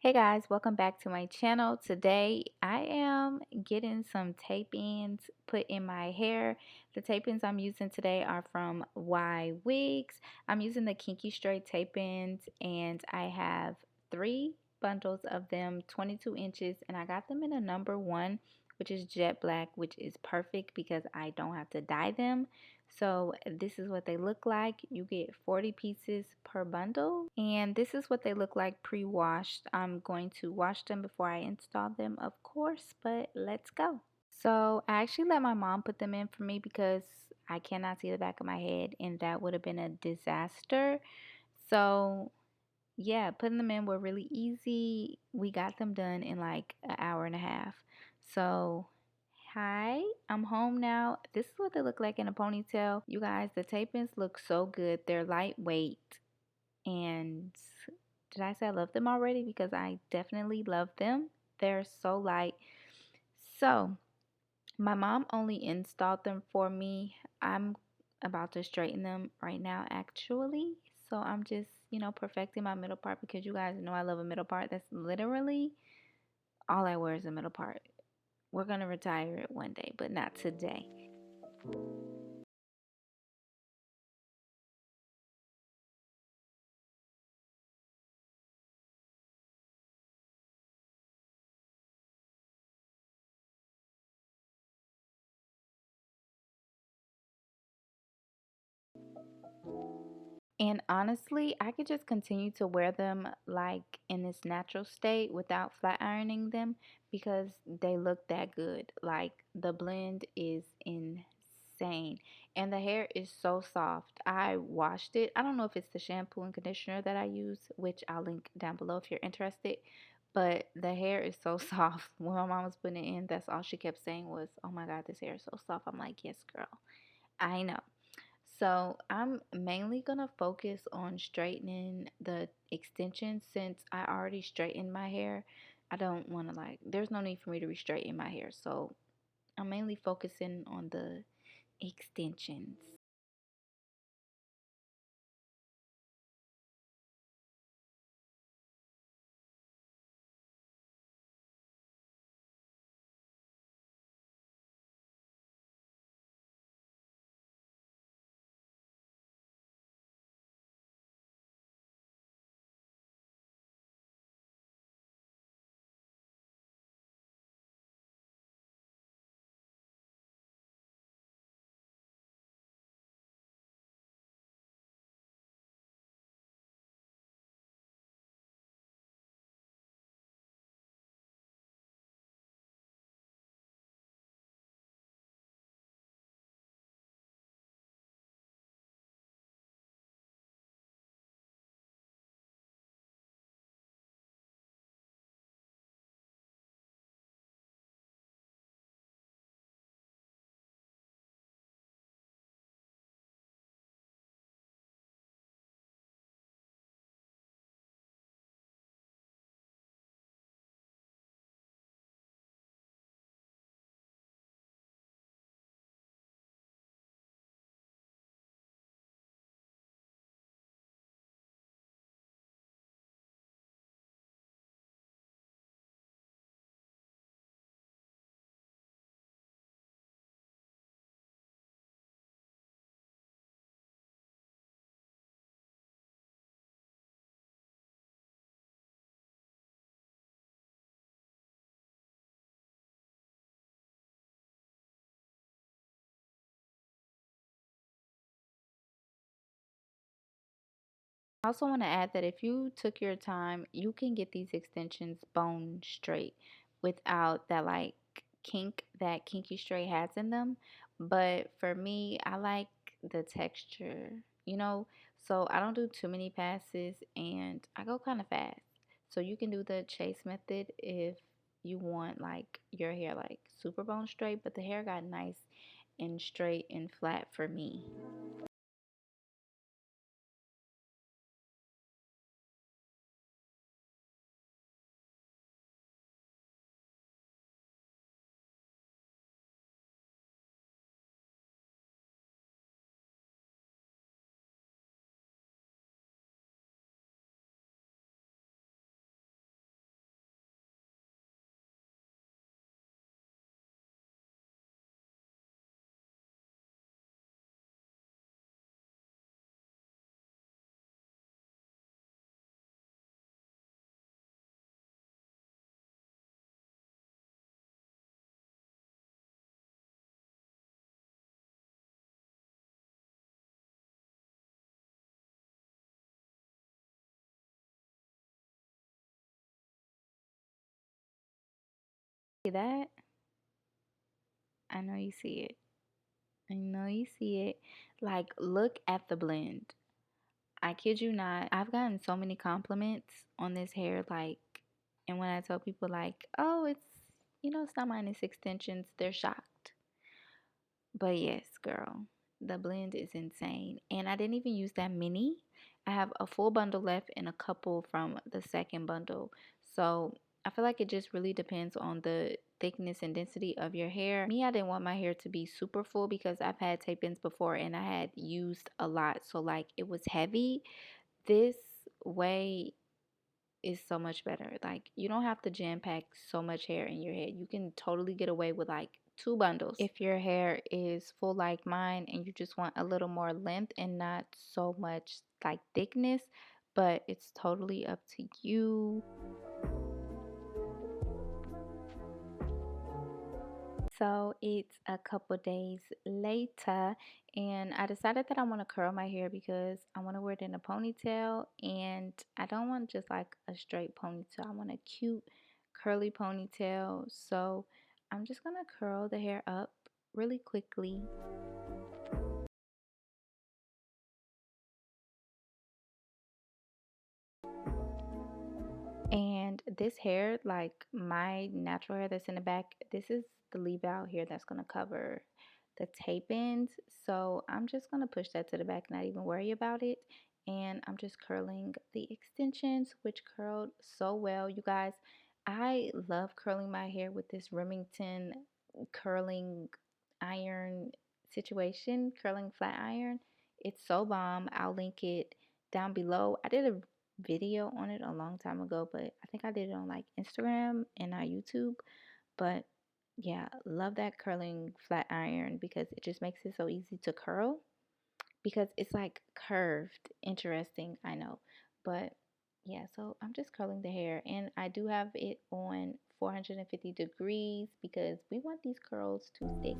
Hey guys, welcome back to my channel. Today I am getting some tape-ins put in my hair. The tape-ins I'm using today are from Ywigs. I'm using the Kinky straight tape-ins and I have 3 bundles of them, 22 inches, and I got them in a number 1, which is jet black, which is perfect because I don't have to dye them. So this is what they look like. You get 40 pieces per bundle, and this is what they look like pre-washed. I'm going to wash them before I install them, of course, but let's go. So I actually let my mom put them in for me because I cannot see the back of my head and that would have been a disaster. So yeah, putting them in were really easy. We got them done in like an hour and a half. So hi, I'm home now. This is what they look like in a ponytail. You guys, the tape-ins look so good. They're lightweight. And did I say I love them already? Because I definitely love them. They're so light. So my mom only installed them for me. I'm about to straighten them right now, actually. So I'm just, perfecting my middle part because you guys know I love a middle part. That's literally all I wear is a middle part. We're going to retire it one day, but not today. And honestly, I could just continue to wear them like in this natural state without flat ironing them because they look that good. Like the blend is insane. And the hair is so soft. I washed it. I don't know if it's the shampoo and conditioner that I use, which I'll link down below if you're interested. But the hair is so soft. When my mom was putting it in, that's all she kept saying was, "Oh my God, this hair is so soft." I'm like, "Yes, girl. I know." So I'm mainly gonna focus on straightening the extensions since I already straightened my hair. I don't want to there's no need for me to re-straighten my hair. So I'm mainly focusing on the extensions. I also want to add that if you took your time, you can get these extensions bone straight without that kink that Kinky Straight has in them. But for me, I like the texture, so I don't do too many passes and I go kind of fast. So you can do the chase method if you want your hair super bone straight, but the hair got nice and straight and flat for me. See that? I know you see it. I know you see it. Like, look at the blend. I kid you not. I've gotten so many compliments on this hair. Like, and when I tell people, like, oh, it's not mine, it's extensions, they're shocked. But yes, girl, the blend is insane. And I didn't even use that many. I have a full bundle left and a couple from the second bundle. So I feel like it just really depends on the thickness and density of your hair. Me, I didn't want my hair to be super full because I've had tape-ins before and I had used a lot. So like it was heavy. This way is so much better. Like you don't have to jam pack so much hair in your head. You can totally get away with like two bundles. If your hair is full like mine and you just want a little more length and not so much like thickness, but it's totally up to you. So it's a couple days later, and I decided that I want to curl my hair because I want to wear it in a ponytail, and I don't want just like a straight ponytail. I want a cute curly ponytail. So I'm just gonna curl the hair up really quickly. And this hair, like my natural hair that's in the back, this is the leave out here that's going to cover the tape ends. So I'm just going to push that to the back, not even worry about it. And I'm just curling the extensions, which curled so well. You guys, I love curling my hair with this Remington curling iron situation, curling flat iron. It's so bomb. I'll link it down below. I did a video on it a long time ago, but I think I did it on like Instagram and YouTube. But yeah, love that curling flat iron because it just makes it so easy to curl because it's like curved. Interesting, I know. But yeah, so I'm just curling the hair and I do have it on 450 degrees because we want these curls to stick.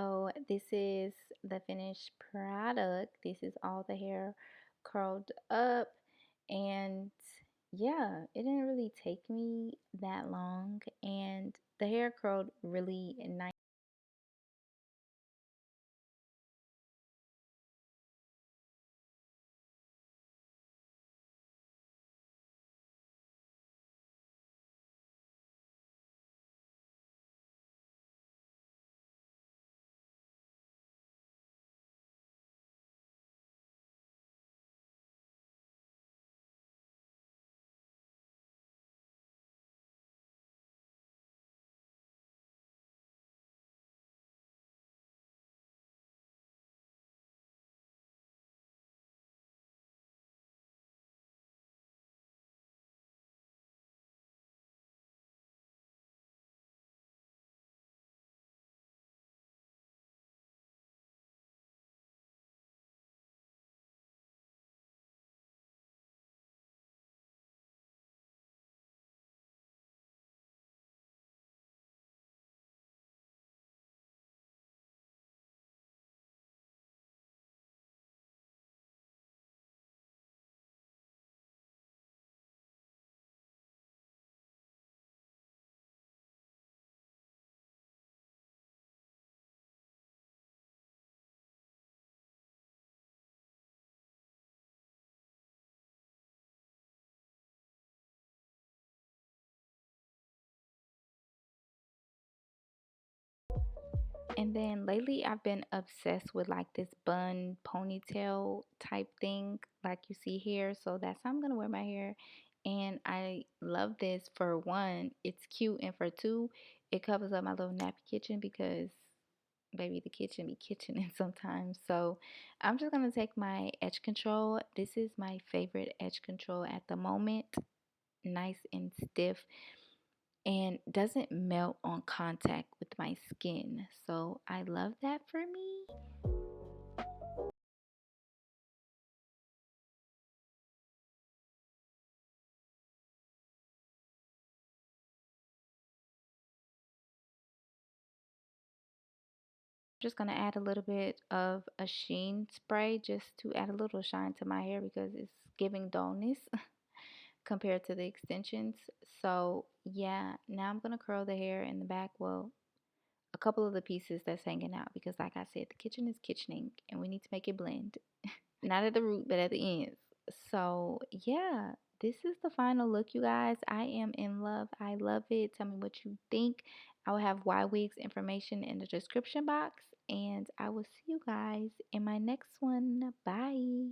So this is the finished product. This is all the hair curled up, and yeah, it didn't really take me that long, and the hair curled really nice. And then lately, I've been obsessed with like this bun ponytail type thing, like you see here. So that's how I'm gonna wear my hair And I love this. For one, it's cute, and for two, it covers up my little nappy kitchen because baby, the kitchen be kitchening sometimes. So I'm just gonna take my edge control. This is my favorite edge control at the moment. Nice and stiff and doesn't melt on contact with my skin. So I love that for me. Just gonna add a little bit of a sheen spray just to add a little shine to my hair because it's giving dullness compared to the extensions. So yeah, now I'm gonna curl the hair in the back. Well, a couple of the pieces that's hanging out because like I said, the kitchen is kitchening and we need to make it blend. Not at the root, but at the ends. So yeah, this is the final look, you guys. I am in love. I love it. Tell me what you think. I will have Ywigs information in the description box, and I will see you guys in my next one. Bye.